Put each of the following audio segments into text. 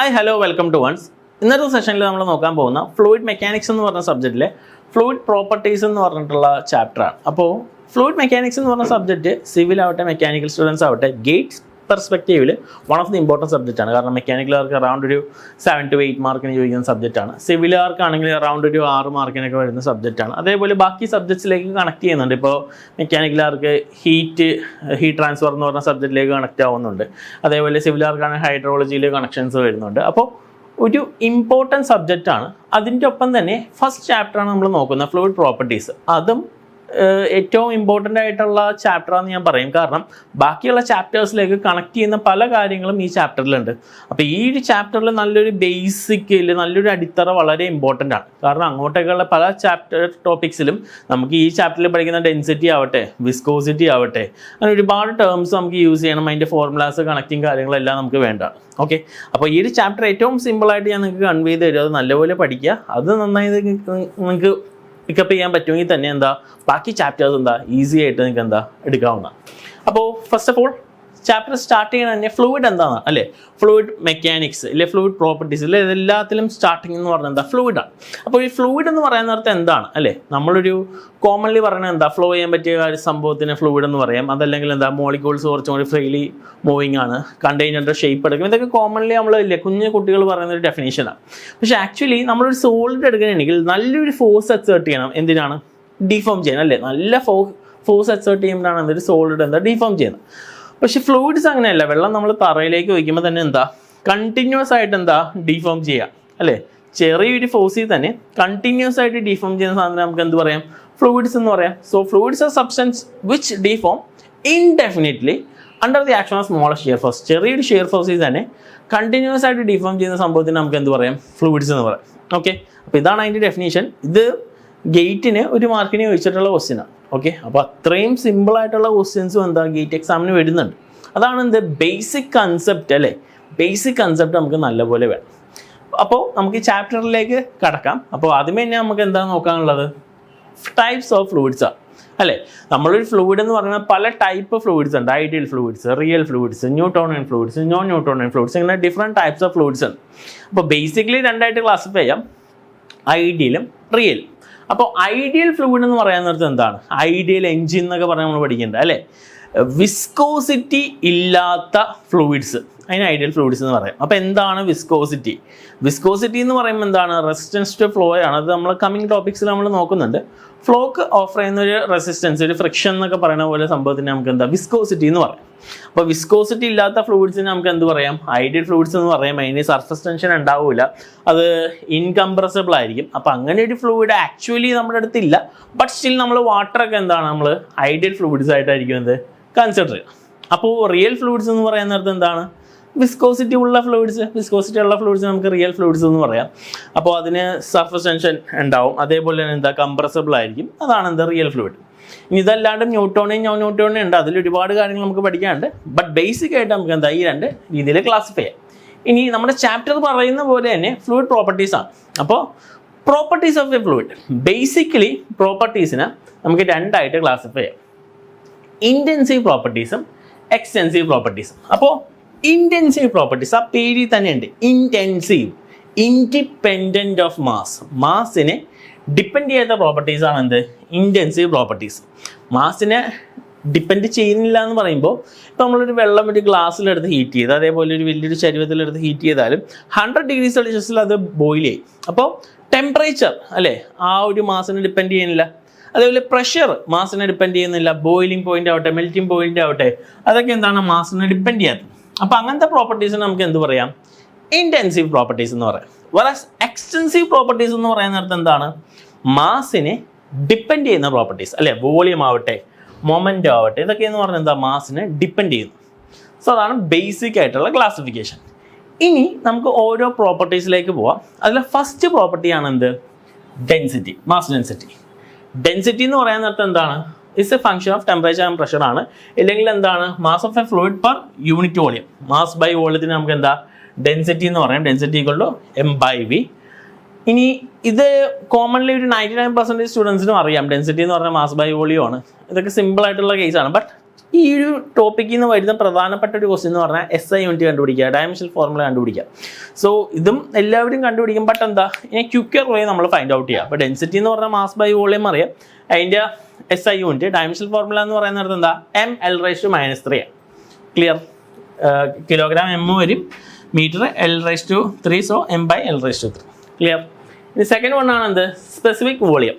Hi hello welcome to ones. ഇന്നത്തെ സെഷനിൽ നമ്മൾ നോക്കാൻ പോകുന്ന ഫ്ലൂയിഡ് മെക്കാനിക്സ് എന്ന് പറഞ്ഞ സബ്ജക്റ്റിലെ ഫ്ലൂയിഡ് പ്രോപ്പർട്ടീസ് എന്ന് പറഞ്ഞിട്ടുള്ള ചാപ്റ്ററാണ്. അപ്പോൾ ഫ്ലൂയിഡ് മെക്കാനിക്സ് എന്ന് പറഞ്ഞ സബ്ജക്റ്റ് സിവിൽ ആവട്ടെ മെക്കാനിക്കൽ സ്റ്റുഡൻസ് ആവട്ടെ ഗേറ്റ്സ് പെർസ്പെക്റ്റീവിൽ വൺ ഓഫ് ദി ഇമ്പോർട്ടൻറ്റ് സബ്ജക്റ്റാണ്. കാരണം മെക്കാനിക്കലുകാർക്ക് അറൗണ്ട് ഒരു 7 to 8 മാർക്കിന് ചോദിക്കുന്ന സബ്ജക്റ്റാണ്. സിവിലുകാർക്കാണെങ്കിൽ അറൗണ്ട് ഒരു 6 മാർക്കിനൊക്കെ വരുന്ന സബ്ജക്റ്റാണ്. അതേപോലെ ബാക്കി സബ്ജക്ട്സിലേക്ക് കണക്ട് ചെയ്യുന്നുണ്ട്. ഇപ്പോൾ മെക്കാനിക്കലുകാർക്ക് ഹീറ്റ് ട്രാൻസ്ഫർ എന്ന് പറഞ്ഞ സബ്ജക്റ്റിലേക്ക് കണക്റ്റ് ആവുന്നുണ്ട്. അതേപോലെ സിവിലുകാർക്കാണെങ്കിൽ ഹൈഡ്രോളജിയിൽ കണക്ഷൻസ് വരുന്നുണ്ട്. അപ്പോൾ ഒരു ഇമ്പോർട്ടൻറ്റ് സബ്ജക്റ്റാണ്. അതിൻ്റെ ഒപ്പം തന്നെ ഫസ്റ്റ് ചാപ്റ്ററാണ് നമ്മൾ നോക്കുന്നത് ഫ്ലൂയിഡ് പ്രോപ്പർട്ടീസ്. അതും ഏറ്റവും ഇമ്പോർട്ടൻ്റ് ആയിട്ടുള്ള ചാപ്റ്ററാണെന്ന് ഞാൻ പറയും. കാരണം ബാക്കിയുള്ള ചാപ്റ്റേഴ്സിലേക്ക് കണക്ട് ചെയ്യുന്ന പല കാര്യങ്ങളും ഈ ചാപ്റ്ററിലുണ്ട്. അപ്പോൾ ഈ ഒരു ചാപ്റ്ററിൽ നല്ലൊരു ബേസിക്കിൽ നല്ലൊരു അടിത്തറ വളരെ ഇമ്പോർട്ടൻ്റ് ആണ്. കാരണം അങ്ങോട്ടേക്കുള്ള പല ചാപ്റ്റർ ടോപ്പിക്സിലും നമുക്ക് ഈ ചാപ്റ്ററിൽ പഠിക്കുന്ന ഡെൻസിറ്റി ആവട്ടെ, വിസ്കോസിറ്റി ആവട്ടെ, അങ്ങനെ ഒരുപാട് ടേംസ് നമുക്ക് യൂസ് ചെയ്യണം. അതിൻ്റെ ഫോർമുലാസ് കണക്റ്റിംഗ് കാര്യങ്ങളെല്ലാം നമുക്ക് വേണ്ടതാണ്. ഓക്കെ, അപ്പോൾ ഈ ഒരു ചാപ്റ്റർ ഏറ്റവും സിമ്പിളായിട്ട് ഞാൻ നിങ്ങൾക്ക് കൺവേ ചെയ്ത് തരും. അത് നല്ലപോലെ പഠിക്കുക. അത് നന്നായി നിങ്ങൾക്ക് പിക്കപ്പ് ചെയ്യാൻ പറ്റുമെങ്കിൽ തന്നെ ബാക്കി ചാപ്റ്റേഴ്സ് ഈസി ആയിട്ട് നിങ്ങൾക്ക് എടുക്കാവുന്നതാണ്. അപ്പോൾ first of all chapter start ചെയ്യണ തന്നെ ഫ്ലൂയിഡ് എന്താണ് അല്ലേ, ഫ്ലൂയിഡ് മെക്കാനിക്സ് ഇല്ലെ ഫ്ലൂയിഡ് പ്രോപ്പർട്ടീസ് ഇല്ലെ എല്ലാത്തിലും സ്റ്റാർട്ടിങ് എന്ന് പറഞ്ഞാൽ ഫ്ലൂയിഡാണ്. അപ്പോൾ ഈ ഫ്ലൂയിഡ് എന്ന് പറയുന്ന നേരത്തെ എന്താണ് അല്ലേ, നമ്മളൊരു കോമൺലി പറയുന്നത് ഫ്ലോ ചെയ്യാൻ പറ്റിയ സംഭവത്തിന് ഫ്ലൂയിഡ് എന്ന് പറയാം. അതല്ലെങ്കിൽ മോളിക്യൂൾസ് കുറച്ചും കൂടി ഫ്രീലി മൂവിങ് ആണ്, കണ്ടെയ്നറിൻ്റെ ഷേപ്പ് എടുക്കും. ഇതൊക്കെ കോമൺലി നമ്മൾ ഇല്ലേ കുഞ്ഞു കുട്ടികൾ പറയുന്ന ഒരു ഡെഫിനേഷനാണ്. പക്ഷേ ആക്ച്വലി നമ്മളൊരു സോളിഡ് എടുക്കണമെങ്കിൽ നല്ലൊരു ഫോഴ്സ് എക്സേർട്ട് ചെയ്യണം. എന്തിനാണ്? ഡീഫോം ചെയ്യാൻ അല്ലേ. നല്ല ഫോഴ്സ് എക്സേർട്ട് ചെയ്യുമ്പോഴാണ് എന്തൊരു സോളിഡ് ഡീഫോം ചെയ്യുന്നത്. പക്ഷെ ഫ്ലൂയിഡ്സ് അങ്ങനെയല്ല. വെള്ളം നമ്മൾ തറയിലേക്ക് വയ്ക്കുമ്പോൾ തന്നെ കണ്ടിന്യൂസ് ആയിട്ട് ഡീഫോം ചെയ്യുക അല്ലേ. ചെറിയൊരു ഫോഴ്സിൽ തന്നെ കണ്ടിന്യൂസ് ആയിട്ട് ഡീഫോം ചെയ്യുന്ന സാധനം നമുക്ക് എന്ത് പറയാം? ഫ്ലൂയിഡ്സ് എന്ന് പറയാം. So fluids are substance which deform indefinitely under the action of smaller shear force. ചെറിയൊരു ഷിയർ ഫോഴ്സിൽ തന്നെ കണ്ടിന്യൂസ് ആയിട്ട് ഡീഫോം ചെയ്യുന്ന സംഭവത്തിന് നമുക്ക് എന്ത് പറയാം? ഫ്ലൂയിഡ്സ് എന്ന് പറയാം. ഓക്കെ, അപ്പോൾ ഇതാണ് അതിൻ്റെ ഡെഫിനേഷൻ. ഇത് ഗേറ്റിന് ഒരു മാർക്കിന് ചോദിച്ചിട്ടുള്ള ക്വസ്റ്റ്യനാണ്. ഓക്കെ, അപ്പോൾ അത്രയും സിമ്പിളായിട്ടുള്ള ക്വസ്റ്റ്യൻസും ഗേറ്റ് എക്സാമിന് വരുന്നുണ്ട്. അതാണ് ബേസിക് കൺസെപ്റ്റ് അല്ലേ. ബേസിക് കൺസെപ്റ്റ് നമുക്ക് നല്ലപോലെ വേണം. അപ്പോൾ നമുക്ക് ഈ ചാപ്റ്ററിലേക്ക് കടക്കാം. അപ്പോൾ ആദ്യമേ തന്നെ നമുക്ക് നോക്കാനുള്ളത് ടൈപ്സ് ഓഫ് ഫ്ലൂയിഡ്സാണ് അല്ലേ. നമ്മളൊരു ഫ്ലൂയിഡ് എന്ന് പറയുന്നത് പല ടൈപ്പ് ഫ്ലൂയിഡ്സ് ഉണ്ട്. Ideal fluids, real fluids, Newtonian fluids, non Newtonian fluids, ഇങ്ങനെ ഡിഫറെൻറ്റ് ടൈപ്സ് ഓഫ് ഫ്ലൂയിഡ്സ് ഉണ്ട്. അപ്പോൾ ബേസിക്കലി രണ്ടായിട്ട് ക്ലാസിഫൈ ചെയ്യാം, ഐഡിയലും റിയലും. അപ്പോൾ ഐഡിയൽ ഫ്ലൂയിഡ് എന്ന് പറയുന്നത് ഐഡിയൽ എൻജിൻ എന്നൊക്കെ പറഞ്ഞാൽ നമ്മൾ പഠിക്കേണ്ടത് അല്ലേ. വിസ്കോസിറ്റി ഇല്ലാത്ത ഫ്ലൂയിഡ്സ്, അതിന് ഐഡിയൽ ഫ്ലൂയിഡ്സ് എന്ന് പറയാം. അപ്പോൾ എന്താണ് വിസ്കോസിറ്റി? വിസ്കോസിറ്റി എന്ന് പറയുമ്പോൾ റെസിസ്റ്റൻസ് ടു ഫ്ലോ ആണ്. അത് നമ്മൾ കമ്മിങ് ടോപ്പിക്സിൽ നമ്മൾ നോക്കുന്നുണ്ട്. ഫ്ലോക്ക് ഓഫർ ചെയ്യുന്ന ഒരു റെസിസ്റ്റൻസ്, ഒരു ഫ്രിക്ഷൻ എന്നൊക്കെ പറയുന്ന പോലെ സംഭവത്തിന് നമുക്ക് വിസ്കോസിറ്റി എന്ന് പറയാം. അപ്പോൾ വിസ്കോസിറ്റി ഇല്ലാത്ത ഫ്ലൂയിഡ്സിന് നമുക്ക് എന്ത് പറയാം? ഐഡിയൽ ഫ്ലൂയിഡ്സ് എന്ന് പറയാം. അതിന് സർഫസ് ടെൻഷൻ ഉണ്ടാവില്ല, അത് ഇൻകംപ്രസിബിൾ ആയിരിക്കും. അപ്പോൾ അങ്ങനെ ഒരു ഫ്ലൂയിഡ് ആക്ച്വലി നമ്മുടെ അടുത്തില്ല. ബട്ട് സ്റ്റിൽ നമ്മൾ വാട്ടറൊക്കെ നമ്മൾ ഐഡിയൽ ഫ്ലൂയിഡ്സ് ആയിട്ടായിരിക്കും കൺസിഡർ ചെയ്യുക. അപ്പോൾ റിയൽ ഫ്ലൂയിഡ്സ് എന്ന് പറയുന്ന നേരത്തെ വിസ്കോസിറ്റി ഉള്ള ഫ്ലൂയിഡ്സ് നമുക്ക് റിയൽ ഫ്ലൂയിഡ്സ് എന്ന് പറയാം. അപ്പോൾ അതിന് സർഫസ് ടെൻഷൻ ഉണ്ടാവും, അതേപോലെ തന്നെ കംപ്രസിബിൾ ആയിരിക്കും. അതാണ് റിയൽ ഫ്ലൂയിഡ്. ഇനി ഇതല്ലാണ്ട് ന്യൂട്ടോണിയൻ നോൺ ന്യൂട്ടോണിയൻ ഉണ്ട്. അതിൽ ഒരുപാട് കാര്യങ്ങൾ നമുക്ക് പഠിക്കാനുണ്ട്. ബട്ട് ബേസിക് ആയിട്ട് നമുക്ക് ഈ രണ്ട് രീതിയിൽ ക്ലാസിഫൈ ചെയ്യാം. ഇനി നമ്മുടെ ചാപ്റ്റർ പറയുന്ന പോലെ തന്നെ ഫ്ലൂയിഡ് പ്രോപ്പർട്ടീസ് ആണ്. അപ്പോൾ properties of a fluid, basically പ്രോപ്പർട്ടീസിനെ നമുക്ക് രണ്ടായിട്ട് ക്ലാസിഫൈ ചെയ്യാം. ഇൻറ്റൻസീവ് പ്രോപ്പർട്ടീസും എക്സ്റ്റെൻസീവ് പ്രോപ്പർട്ടീസും. അപ്പോൾ ഇൻറ്റൻസീവ് പ്രോപ്പർട്ടീസ് ആ പേരിൽ തന്നെയുണ്ട്. ഇൻറ്റൻസീവ്, ഇൻഡിപെൻഡൻറ്റ് ഓഫ് മാസിനെ ഡിപ്പെൻഡ് ചെയ്യാത്ത പ്രോപ്പർട്ടീസ് ആണ് ഇൻറ്റൻസീവ് പ്രോപ്പർട്ടീസ്. മാസിനെ ഡിപ്പെൻഡ് ചെയ്യുന്നില്ല എന്ന് പറയുമ്പോൾ ഇപ്പോൾ നമ്മളൊരു വെള്ളം ഒരു ഗ്ലാസ്സിലെടുത്ത് ഹീറ്റ് ചെയ്ത്, അതേപോലെ ഒരു വലിയൊരു ചരുവത്തിലെടുത്ത് ഹീറ്റ് ചെയ്താലും 100 ഡിഗ്രി സെൽഷ്യസിൽ അത് ബോയിൽ ചെയ്യും. അപ്പോൾ ടെമ്പറേച്ചർ അല്ലേ ആ ഒരു മാസിനെ ഡിപ്പെൻഡ് ചെയ്യുന്നില്ല. അതേപോലെ പ്രഷർ മാസിനെ ഡിപ്പെൻഡ് ചെയ്യുന്നില്ല. ബോയിലിംഗ് പോയിന്റ് ആവട്ടെ, മെൽറ്റിംഗ് പോയിന്റ് ആവട്ടെ, അതൊക്കെ മാസിനെ ഡിപ്പെൻഡ് ചെയ്യാത്തത്. അപ്പോൾ അങ്ങനത്തെ പ്രോപ്പർട്ടീസിന് നമുക്ക് എന്ത് പറയാം? ഇൻറ്റൻസീവ് പ്രോപ്പർട്ടീസ് എന്ന് പറയാം. വേറെ എക്സ്റ്റെൻസീവ് പ്രോപ്പർട്ടീസ് എന്ന് പറയുന്ന നേരത്തെ മാസിനെ ഡിപ്പെൻഡ് ചെയ്യുന്ന പ്രോപ്പർട്ടീസ് അല്ലേ. വോളിയം ആവട്ടെ, മൊമെൻ്റ് ആവട്ടെ, ഇതൊക്കെ എന്ന് പറഞ്ഞാൽ മാസിനെ ഡിപ്പെൻഡ് ചെയ്യുന്നു. സോ അതാണ് ബേസിക് ആയിട്ടുള്ള ക്ലാസിഫിക്കേഷൻ. ഇനി നമുക്ക് ഓരോ പ്രോപ്പർട്ടീസിലേക്ക് പോവാം. അതിലെ ഫസ്റ്റ് പ്രോപ്പർട്ടിയാണ് ഡെൻസിറ്റി, മാസ് ഡെൻസിറ്റി. ഡെൻസിറ്റി എന്ന് പറയുന്ന നേരത്തെ it's a function of temperature and pressure ആണ്. ഇല്ലെങ്കിൽ mass of a fluid per unit volume. Mass by വോളിയത്തിന് നമുക്ക് ഡെൻസിറ്റി എന്ന് പറയാം. Density equal to m/v. ഇനി ഇത് കോമൺലി ഒരു 99% സ്റ്റുഡൻസിനും അറിയാം. ഡെൻസിറ്റി എന്ന് പറഞ്ഞാൽ മാസ് ബൈ വോളിയം ആണ്. ഇതൊക്കെ സിമ്പിൾ ആയിട്ടുള്ള കേസാണ്. ബട്ട് ഈ ഒരു ടോപ്പിക്കിൽ നിന്ന് വരുന്ന പ്രധാനപ്പെട്ട ഒരു ക്വസ്റ്റ്യൻ എന്ന് പറഞ്ഞാൽ SI യൂണിറ്റ് കണ്ടുപിടിക്കുക, ഡയമെൻഷണൽ ഫോർമുല കണ്ടുപിടിക്കുക. സോ ഇതും എല്ലാവരും കണ്ടുപിടിക്കും. ബട്ട് എന്താ, ഇനി ക്വിക്കർ വേ നമ്മൾ ഫൈൻഡ് ഔട്ട് ചെയ്യുക. അപ്പോൾ ഡെൻസിറ്റി എന്ന് പറഞ്ഞാൽ മാസ് ബൈ വോളിയം അറിയാം, അതിൻ്റെ SI യൂണിറ്റ് ഡയമെൻഷണൽ ഫോർമുല എന്ന് പറയുന്നത് എന്താ, ml⁻³ ക്ലിയർ. കിലോഗ്രാം m വരും, metre L⁻3, so m/L⁻3 clear. ഇനി സെക്കൻഡ് വൺ ആണ് എന്ത്, സ്പെസിഫിക് വോളിയം.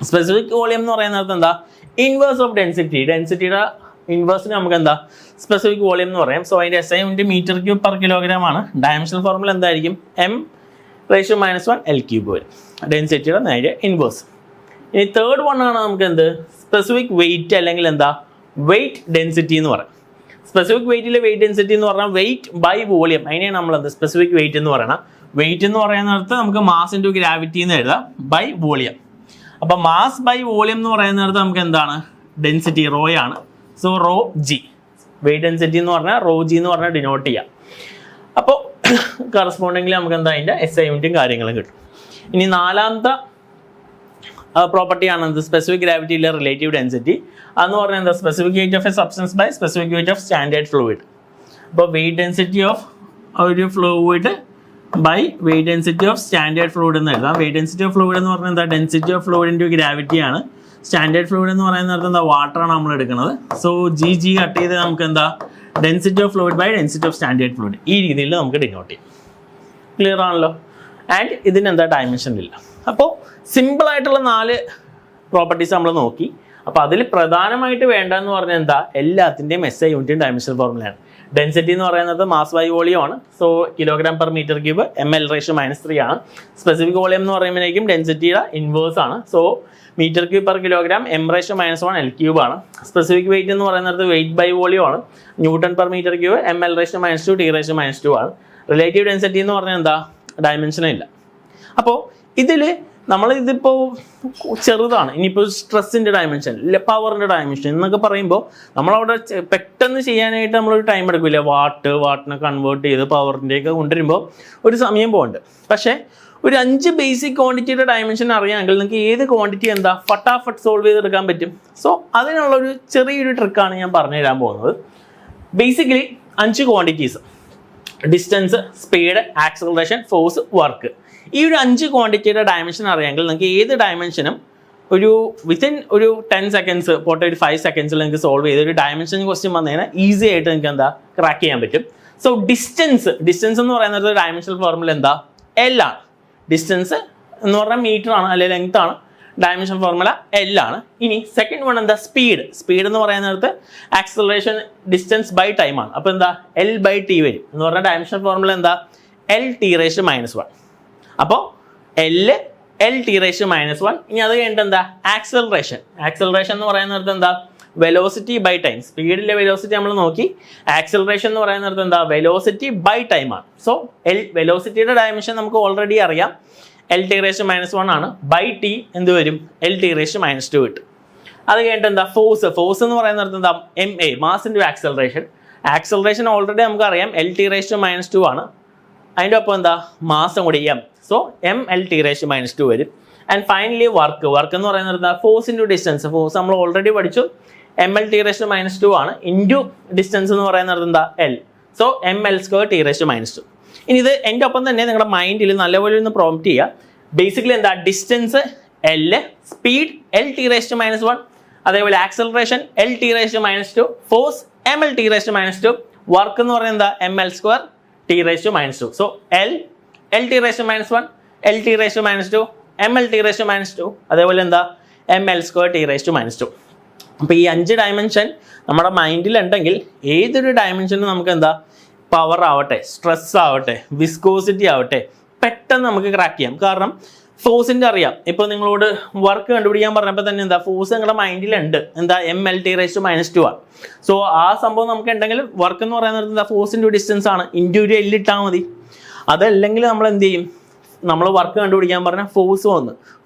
സ്പെസിഫിക് വോളിയം എന്ന് പറയുന്നത് എന്താ, ഇൻവേഴ്സ് ഓഫ് ഡെൻസിറ്റി. ഡെൻസിറ്റിയുടെ ഇൻവേഴ്സിന് നമുക്ക് എന്താ സ്പെസിഫിക് വോളിയം എന്ന് പറയാം. സോ അതിൻ്റെ SI യൂണിറ്റ് m3/kg ആണ്. ഡയമെൻഷണൽ ഫോർമുല എന്തായിരിക്കും, m⁻⁻1 L³ വരും, ഡെൻസിറ്റിയുടെ നേരെ ഇൻവേഴ്സ്. ഇനി തേർഡ് വൺ ആണ് നമുക്ക് എന്ത്, സ്പെസിഫിക് വെയിറ്റ് അല്ലെങ്കിൽ എന്താ വെയിറ്റ് ഡെൻസിറ്റി എന്ന് പറയാം. സ്പെസിഫിക് വെയിറ്റിലെ വെയിറ്റ് ഡെൻസിറ്റി എന്ന് പറഞ്ഞാൽ വെയിറ്റ് ബൈ വോളിയം, അതിനെയാണ് നമ്മൾ എന്ത് സ്പെസിഫിക് വെയിറ്റ് എന്ന് പറയണം. വെയിറ്റ് എന്ന് പറയുന്നിടത്ത് നമുക്ക് മാസ് ഇൻറ്റു ഗ്രാവിറ്റി എന്ന് എഴുതാം ബൈ വോളിയം. അപ്പോൾ മാസ് ബൈ വോളിയം എന്ന് പറയുന്നിടത്ത് നമുക്ക് എന്താണ്, ഡെൻസിറ്റി റോ ആണ്. So raw G, wait density എന്ന് പറഞ്ഞാൽ റോ ജി എന്ന് പറഞ്ഞാൽ ഡിനോട്ട് ചെയ്യാം. അപ്പോൾ കറസ്പോണ്ടിങ്ങിൽ നമുക്ക് എന്താ അതിൻ്റെ SI യൂണിറ്റും കാര്യങ്ങളും കിട്ടും. ഇനി നാലാമത്തെ പ്രോപ്പർട്ടിയാണ് എന്ത്, സ്പെസിഫിക് ഗ്രാവിറ്റിയിലെ റിലേറ്റീവ് ഡെൻസിറ്റി. അതെന്ന് പറഞ്ഞാൽ എന്താ, specific weight of a substance by specific weight of standard fluid. അപ്പോൾ വെയിറ്റ് ഡെൻസിറ്റി ഓഫ് ഒരു fluid by weight density of standard fluid എന്ന് എഴുതാം. വെയിറ്റ് ഡെൻസിറ്റി ഓഫ് ഫ്ലൂയിഡ് എന്ന് പറഞ്ഞാൽ എന്താ, density of fluid into gravity ആണ്. സ്റ്റാൻഡേർഡ് ഫ്ലൂയിഡ് എന്ന് പറയുന്നത് എന്താ, വാട്ടറാണ് നമ്മൾ എടുക്കുന്നത്. സോ ജി കട്ട് ചെയ്ത് നമുക്ക് എന്താ, density of fluid by density of standard fluid, ഈ രീതിയിൽ നമുക്ക് ഡിനോട്ട് ചെയ്യാം. ക്ലിയർ ആണല്ലോ. ആൻഡ് ഇതിനെന്താ ഡയമെൻഷൻ ഇല്ല. അപ്പോൾ സിമ്പിളായിട്ടുള്ള 4 പ്രോപ്പർട്ടീസ് നമ്മൾ നോക്കി. അപ്പോൾ അതിൽ പ്രധാനമായിട്ട് വേണ്ടതെന്ന് പറഞ്ഞാൽ എന്താ, എല്ലാത്തിൻ്റെയും SI യൂണിറ്റും ഡയമെൻഷണൽ ഫോർമുലയാണ്. ഡെൻസിറ്റി എന്ന് പറയുന്നത് മാസ് ബൈ വോളിയം ആണ്. സോ kg/m3 ml⁻³ ആണ്. സ്പെസിഫിക് വോളിയം എന്ന് പറയുമ്പോഴേക്കും ഡെൻസിറ്റിയുടെ ഇൻവേഴ്സ് ആണ്. സോ m3/kg m⁻⁻1 L³ ആണ്. സ്പെസിഫിക് വെയിറ്റ് എന്ന് പറയുന്നത് വെയിറ്റ് ബൈ വോളിയം ആണ്. Nm/m3 ml⁻² T⁻²ആണ്. റിലേറ്റീവ് ഡെൻസിറ്റി എന്ന് പറഞ്ഞാൽ എന്താ, ഡയമെൻഷനും ഇല്ല. അപ്പോൾ ഇതിൽ നമ്മളിതിപ്പോൾ ചെറുതാണ്. ഇനിയിപ്പോൾ സ്ട്രെസ്സിൻ്റെ ഡയമെൻഷൻ, പവറിൻ്റെ ഡയമെൻഷൻ എന്നൊക്കെ പറയുമ്പോൾ നമ്മളവിടെ പെട്ടെന്ന് ചെയ്യാനായിട്ട് നമ്മളൊരു ടൈം എടുക്കില്ല. വാട്ടിനെ കൺവേർട്ട് ചെയ്ത് പവറിൻ്റെയൊക്കെ കൊണ്ടുവരുമ്പോൾ ഒരു സമയം പോകുന്നുണ്ട്. പക്ഷേ ഒരു 5 ബേസിക് ക്വാണ്ടിറ്റിയുടെ ഡയമെൻഷൻ അറിയാമെങ്കിൽ നിങ്ങൾക്ക് ഏത് ക്വാണ്ടിറ്റി എന്താ ഫട്ടാഫട്ട് സോൾവ് ചെയ്തെടുക്കാൻ പറ്റും. സോ അതിനുള്ളൊരു ചെറിയൊരു ട്രിക്കാണ് ഞാൻ പറഞ്ഞു തരാൻ പോകുന്നത്. Basically 5 quantities, distance, speed, acceleration, force, work. ഈ ഒരു 5 ക്വാണ്ടിറ്റിയുടെ ഡയമെൻഷൻ അറിയാമെങ്കിൽ നിങ്ങൾക്ക് ഏത് ഡയമെൻഷനും ഒരു വിത്തിൻ ഒരു 10 സെക്കൻഡ്സ് പോട്ടെ, ഒരു 5 സെക്കൻഡ്സിൽ നിങ്ങൾക്ക് സോൾവ് ചെയ്ത് ഒരു ഡയമെൻഷൻ ക്വസ്റ്റ്യൻ വന്നു കഴിഞ്ഞാൽ ഈസി ആയിട്ട് നിങ്ങൾക്ക് എന്താ ക്രാക്ക് ചെയ്യാൻ പറ്റും. സോ ഡിസ്റ്റൻസ് എന്ന് പറയുന്നത് ഡയമെൻഷണൽ ഫോർമുല എന്താ, L ആണ്. ഡിസ്റ്റൻസ് എന്ന് പറഞ്ഞാൽ മീറ്റർ ആണ്, അല്ലെങ്കിൽ ലെങ്ത് ആണ്. ഡയമെൻഷൻ ഫോർമുല L ആണ്. ഇനി സെക്കൻഡ് വൺ എന്താ, സ്പീഡ് എന്ന് പറയുന്നിടത്ത് ആക്സലറേഷൻ ഡിസ്റ്റൻസ് ബൈ ടൈം ആണ്. അപ്പോൾ എന്താ L/T വരും എന്ന് പറഞ്ഞാൽ ഡയമെൻഷൻ ഫോർമുല എന്താ, L⁻⁻1. അപ്പോൾ L⁻⁻1. ഇനി അത് കഴിഞ്ഞിട്ട് എന്താ, ആക്സലറേഷൻ എന്ന് പറയുന്നിടത്ത് എന്താ, വെലോസിറ്റി ബൈ ടൈം. സ്പീഡിലെ വെലോസിറ്റി നമ്മൾ നോക്കി, ആക്സലറേഷൻ എന്ന് പറയുന്നിടത്ത് എന്താ, വെലോസിറ്റി ബൈ ടൈം ആണ്. സോ വെലോസിറ്റിയുടെ ഡയമെൻഷൻ നമുക്ക് ഓൾറെഡി അറിയാം, L⁻⁻1 ആണ്. ബൈ ടി എന്ത് വരും, L⁻⁻2 കിട്ടും. അത് കഴിഞ്ഞിട്ട് എന്താ, ഫോഴ്സ് എന്ന് പറയുന്നിടത്ത് എന്താ, MA, mass into acceleration already നമുക്ക് അറിയാം, L⁻⁻2 ആണ്. അതിൻ്റെ ഒപ്പം എന്താ, മാസം കൂടി M. സോ mL⁻⁻2 വരും. ആൻഡ് ഫൈനലി വർക്ക് എന്ന് പറയുന്നത് ഫോഴ്സ് ഇൻറ്റു ഡിസ്റ്റൻസ്. ഫോഴ്സ് നമ്മൾ ഓൾറെഡി പഠിച്ചു, mL⁻⁻2 ആണ്. ഇൻറ്റു ഡിസ്റ്റൻസ് എന്ന് പറയുന്നത് എന്താ, L. So mL² T⁻². ഇനി ഇത് എൻ്റെ ഒപ്പം തന്നെ നിങ്ങളുടെ മൈൻഡിൽ നല്ലപോലെ ഒന്ന് പ്രോംപ്റ്റ് ചെയ്യുക. ബേസിക്കലി എന്താ, ഡിസ്റ്റൻസ് L, സ്പീഡ് L⁻⁻1, അതേപോലെ acceleration L⁻⁻2, force mL⁻⁻2, work എന്ന് പറയുന്നത് എന്താ, mL² T⁻². So L⁻⁻1, L⁻⁻2, mL⁻⁻2, അതേപോലെ എന്താ, mL² T⁻². അപ്പോൾ ഈ 5 ഡയമെൻഷൻ നമ്മുടെ മൈൻഡിലുണ്ടെങ്കിൽ ഏതൊരു ഡയമെൻഷനും നമുക്ക് എന്താ, പവർ ആവട്ടെ, സ്ട്രെസ് ആവട്ടെ, വിസ്കോസിറ്റി ആവട്ടെ, പെട്ടെന്ന് നമുക്ക് ക്രാക്ക് ചെയ്യാം. കാരണം ഫോഴ്സിൻ്റെ അറിയാം. ഇപ്പോൾ നിങ്ങളോട് വർക്ക് കണ്ടുപിടിക്കാൻ പറഞ്ഞപ്പോൾ തന്നെ എന്താ, ഫോഴ്സ് നിങ്ങളുടെ മൈൻഡിലുണ്ട്, എന്താ, mL⁻⁻2 ആണ്. സോ ആ സംഭവം നമുക്ക് ഉണ്ടെങ്കിൽ വർക്ക് എന്ന് പറയുന്നത് എന്താ, ഫോഴ്സ് ഇൻറ്റു ഡിസ്റ്റൻസ് ആണ്. ഇൻറ്റു ഒരു L ഇട്ടാൽ മതി. അതല്ലെങ്കിൽ നമ്മൾ എന്ത് ചെയ്യും, നമ്മൾ വർക്ക് കണ്ടുപിടിക്കാൻ പറഞ്ഞാൽ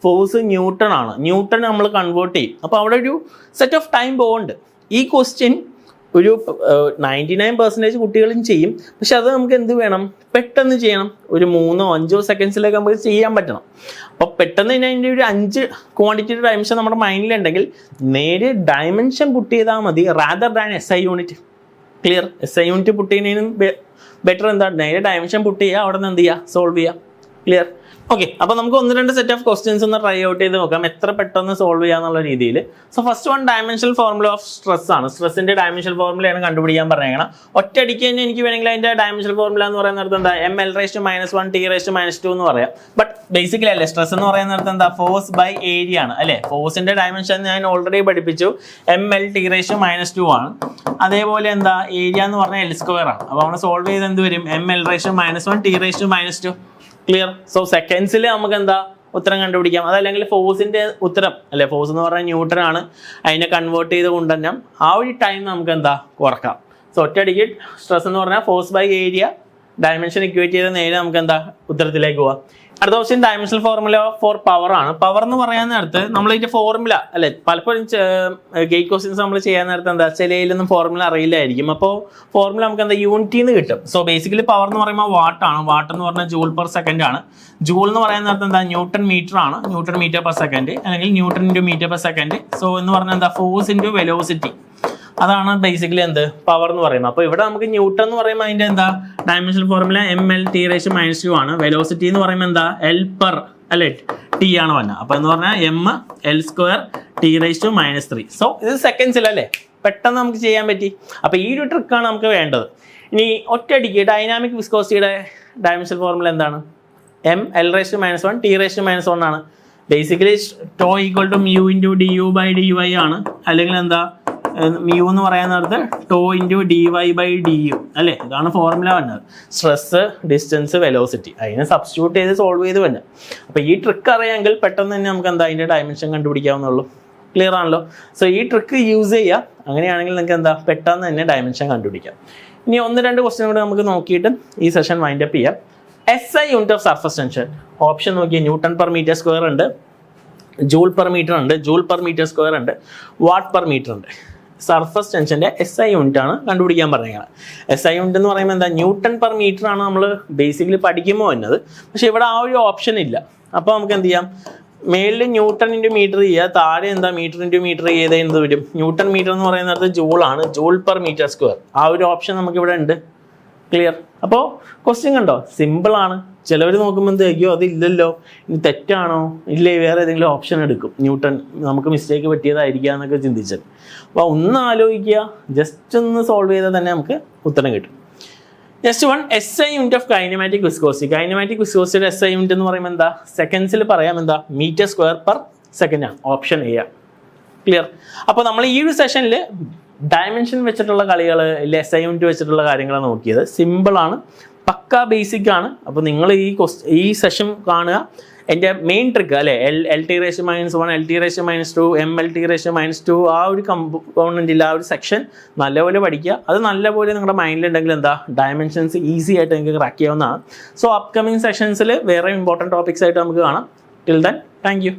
ഫോഴ്സ് ന്യൂട്ടൺ ആണ്. ന്യൂട്ടൺ നമ്മൾ കൺവേർട്ട് ചെയ്യും. അപ്പോൾ അവിടെ ഒരു സെറ്റ് ഓഫ് ടൈം പോകുന്നുണ്ട്. ഈ ക്വസ്റ്റ്യൻ ഒരു 99% കുട്ടികളും ചെയ്യും. പക്ഷെ അത് നമുക്ക് എന്ത് വേണം, പെട്ടെന്ന് ചെയ്യണം. ഒരു 3-5 സെക്കൻഡ്സിലൊക്കെ നമുക്ക് ചെയ്യാൻ പറ്റണം. അപ്പോൾ പെട്ടെന്ന് തന്നെ അതിൻ്റെ ഒരു 5 ക്വാണ്ടിറ്റിയുടെ ഡയമെൻഷൻ നമ്മുടെ മൈൻഡിലുണ്ടെങ്കിൽ നേരെ ഡയമെൻഷൻ പുട്ട് ചെയ്താൽ മതി, rather than SI unit. Clear? SI unit put ചെയ്യുന്നതിനും ബെറ്റർ എന്താ, നേരെ ഡയമെൻഷൻ പുട്ട് ചെയ്യുക, അവിടെ നിന്ന് എന്ത് ചെയ്യുക, സോൾവ് ചെയ്യുക. ക്ലിയർ? ഓക്കെ, അപ്പോൾ നമുക്ക് 1-2 സെറ്റ് ഓഫ് ക്വസ്റ്റ്യൻസ് ഒന്ന് ട്രൈ ഔട്ട് ചെയ്ത് നോക്കാം എത്ര പെട്ടെന്ന് സോൾവ് ചെയ്യാന്നുള്ള രീതിയിൽ. So first one dimensional formula of stress ആണ്. സ്ട്രെസ്സിന്റെ ഡയമെൻഷണൽ ഫോർമുലയാണ് കണ്ടുപിടിക്കാൻ പറഞ്ഞേക്കണം. ഒറ്റയടിക്ക് തന്നെ എനിക്ക് വേണമെങ്കിൽ അതിന്റെ ഡയമെൻഷണൽ ഫോർമുല എന്ന് പറയുന്നത് എന്താ, ml⁻⁻1 t⁻⁻2 എന്ന് പറയാം. ബട്ട് ബേസിക്കലി അല്ലേ, സ്ട്രെസ് എന്ന് പറയുന്നത് എന്താ, ഫോഴ്സ് ബൈ ഏരിയ ആണ് അല്ലേ. ഫോഴ്സിന്റെ ഡയമെൻഷൻ ഞാൻ ഓൾറെഡി പഠിപ്പിച്ചു, ml⁻⁻2 ആണ്. അതേപോലെ എന്താ, ഏരിയ എന്ന് പറഞ്ഞാൽ L² ആണ്. അപ്പോൾ നമ്മൾ സോൾവ് ചെയ്ത് എന്ത് വരും, ml⁻⁻1 t⁻⁻2. ക്ലിയർ? സോ സെക്കൻഡ്സിൽ നമുക്ക് എന്താ ഉത്തരം കണ്ടുപിടിക്കാം. അതല്ലെങ്കിൽ ഫോഴ്സിന്റെ ഉത്തരം അല്ലെ, ഫോഴ്സ് എന്ന് പറഞ്ഞാൽ ന്യൂട്ടൺ ആണ്, അതിനെ കൺവേർട്ട് ചെയ്ത് കൊണ്ടുതന്നെ ആ ഒരു ടൈം നമുക്ക് എന്താ കുറക്കാം. സോ ഒറ്റയടിക്ക് സ്ട്രെസ് എന്ന് പറഞ്ഞാൽ force by area, dimension equate ചെയ്ത് നേരെ നമുക്ക് എന്താ ഉത്തരത്തിലേക്ക് പോവാം. അടുത്ത question dimensional formula for power ആണ്. പവർ എന്ന് പറയാൻ നേരത്ത് നമ്മൾ ഇതിന്റെ ഫോർമുല അല്ലെ, പലപ്പോഴും ഗേറ്റ് ക്വസ്റ്റ്യൻസ് നമ്മൾ ചെയ്യാൻ നേരത്ത് എന്താ, ചിലയിലൊന്നും ഫോർമുല അറിയില്ലായിരിക്കും. അപ്പോൾ ഫോർമുല നമുക്ക് എന്താ, യൂണിറ്റിന്ന് കിട്ടും. സോ ബേസിക്കലി പവർ എന്ന് പറയുമ്പോൾ വാട്ട് ആണ്. വാട്ട് എന്ന് പറഞ്ഞാൽ ജൂൾ പെർ സെക്കൻഡ് ആണ്. ജൂൾ എന്ന് പറയുന്ന നേരത്ത് എന്താ, ന്യൂട്ടൺ മീറ്റർ ആണ്. ന്യൂട്ടൺ മീറ്റർ പെർ സെക്കൻഡ് അല്ലെങ്കിൽ newton into metre per second. So എന്ന് പറഞ്ഞാൽ എന്താ, ഫോഴ്സ് ഇൻറ്റു വെലോസിറ്റി. അതാണ് ബേസിക്കലി എന്ത്, പവർ എന്ന് പറയുന്നത്. അപ്പോൾ ഇവിടെ നമുക്ക് ന്യൂട്ടൺ എന്ന് പറയുമ്പോൾ അതിന്റെ എന്താ ഡയമെൻഷണൽ ഫോർമുല ml⁻⁻2 ആണ്. വെലോസിറ്റി എന്ന് പറയുമ്പോൾ എന്താ, L പെർ അല്ലെ ടി ആണ് വന്നത്. അപ്പോൾ എന്ന് പറഞ്ഞാൽ ml² t⁻⁻3. സോ ഇത് സെക്കൻഡ്സിലല്ലേ, പെട്ടെന്ന് നമുക്ക് ചെയ്യാൻ പറ്റി. അപ്പോൾ ഈ ഒരു ട്രിക്കാണ് നമുക്ക് വേണ്ടത്. ഇനി ഒറ്റയടിക്ക് ഡൈനാമിക് വിസ്കോസിറ്റിയുടെ ഡയമെൻഷണൽ ഫോർമുല എന്താണ്, ml⁻⁻1 t⁻⁻1 ആണ്. Basically tau equal to mu into du/dy ആണ്. അല്ലെങ്കിൽ എന്താ, മ്യൂ എന്ന് പറയുന്നത് ടോ ഇൻറ്റു dy/du അല്ലേ. ഇതാണ് ഫോർമുല വന്നത്. സ്ട്രെസ്, ഡിസ്റ്റൻസ്, വെലോസിറ്റി, അതിനെ സബ്സ്റ്റിറ്റ്യൂട്ട് ചെയ്ത് സോൾവ് ചെയ്ത് വന്നത്. അപ്പോൾ ഈ ട്രിക്ക് അറിയാമെങ്കിൽ പെട്ടെന്ന് തന്നെ നമുക്ക് എന്താ അതിൻ്റെ ഡയമെൻഷൻ കണ്ടുപിടിക്കാവുന്നുള്ളൂ. ക്ലിയർ ആണല്ലോ? സോ ഈ ട്രിക്ക് യൂസ് ചെയ്യുക. അങ്ങനെയാണെങ്കിൽ നിങ്ങൾക്ക് എന്താ പെട്ടെന്ന് തന്നെ ഡയമെൻഷൻ കണ്ടുപിടിക്കാം. ഇനി 1-2 ക്വസ്റ്റ്യൻ കൂടെ നമുക്ക് നോക്കിയിട്ട് ഈ സെഷൻ വൈൻഡ് അപ്പ് ചെയ്യാം. SI unit of surface tension. Option നോക്കിയാൽ ന്യൂട്ടൺ പെർ മീറ്റർ സ്ക്വയർ ഉണ്ട്, ജൂൾ പെർ മീറ്റർ ഉണ്ട്, ജൂൾ പെർ മീറ്റർ സ്ക്വയർ ഉണ്ട്, വാട്ട് പെർ മീറ്റർ ഉണ്ട്. സർഫസ് ടെൻഷൻ്റെ SI യൂണിറ്റ് ആണ് കണ്ടുപിടിക്കാൻ പറഞ്ഞത്. SI യൂണിറ്റ് എന്ന് പറയുമ്പോൾ എന്താ, ന്യൂട്ടൺ പെർ മീറ്റർ ആണ് നമ്മൾ ബേസിക്കലി പഠിക്കുമ്പോൾ വന്നത്. പക്ഷെ ഇവിടെ ആ ഒരു ഓപ്ഷൻ ഇല്ല. അപ്പോൾ നമുക്ക് എന്ത് ചെയ്യാം, മേളിൽ ന്യൂട്ടൺ ഇൻറ്റു മീറ്റർ ചെയ്യുക, താഴെ എന്താ മീറ്റർ ഇൻറ്റു മീറ്റർ ചെയ്ത് എന്ത് വരും, ന്യൂട്ടൺ മീറ്റർ എന്ന് പറയുന്നത് ജൂളാണ്, ജൂൾ പെർ മീറ്റർ സ്ക്വയർ. ആ ഒരു ഓപ്ഷൻ നമുക്കിവിടെ ഉണ്ട്. ക്ലിയർ? അപ്പോൾ ക്വസ്റ്റ്യൻ കണ്ടോ, സിമ്പിളാണ്. ചിലവർ നോക്കുമ്പോൾ എന്ത് അയ്യോ അതില്ലല്ലോ, ഇനി തെറ്റാണോ, ഇല്ലേ വേറെ ഏതെങ്കിലും ഓപ്ഷൻ എടുക്കും, ന്യൂട്ടൺ നമുക്ക് മിസ്റ്റേക്ക് പറ്റിയതായിരിക്കുക എന്നൊക്കെ ചിന്തിച്ചത്. അപ്പോൾ ഒന്ന് ആലോചിക്കുക, ജസ്റ്റ് ഒന്ന് സോൾവ് ചെയ്താൽ തന്നെ നമുക്ക് ഉത്തരം കിട്ടും. Next one, SI unit of kinematic viscosity. Kinematic വിസ്കോസിറ്റിയുടെ SI യൂണിറ്റ് എന്ന് പറയുമ്പോൾ എന്താ, സെക്കൻഡ്സിൽ പറയാം എന്താ, മീറ്റർ സ്ക്വയർ പെർ സെക്കൻഡ് ആണ്. Option A. ക്ലിയർ? അപ്പോൾ നമ്മൾ ഈ ഒരു സെഷനിൽ ഡയമെൻഷൻ വെച്ചിട്ടുള്ള കളികൾ, SI യൂണിറ്റ് വെച്ചിട്ടുള്ള കാര്യങ്ങളാണ് നോക്കിയത്. സിമ്പിളാണ്, പക്ക ബേസിക് ആണ്. അപ്പോൾ നിങ്ങൾ ഈ സെഷൻ കാണുക. എൻ്റെ മെയിൻ ട്രിക്ക് അല്ലേ, LT⁻⁻1 LT⁻⁻2 ml⁻⁻2 ആ ഒരു കമ്പോണൻറ്റിൽ ആ ഒരു സെക്ഷൻ നല്ലപോലെ പഠിക്കുക. അത് നല്ലപോലെ നിങ്ങളുടെ മൈൻഡിലുണ്ടെങ്കിൽ എന്താ, ഡയമെൻഷൻസ് ഈസി ആയിട്ട് നിങ്ങൾക്ക് ക്രാക്ക് ചെയ്യാവുന്നതാണ്. സോ അപ്കമിങ് സെഷൻസിൽ വേറെ ഇമ്പോർട്ടൻറ്റ് ടോപ്പിക്സ് ആയിട്ട് നമുക്ക് കാണാം. Till then, thank you.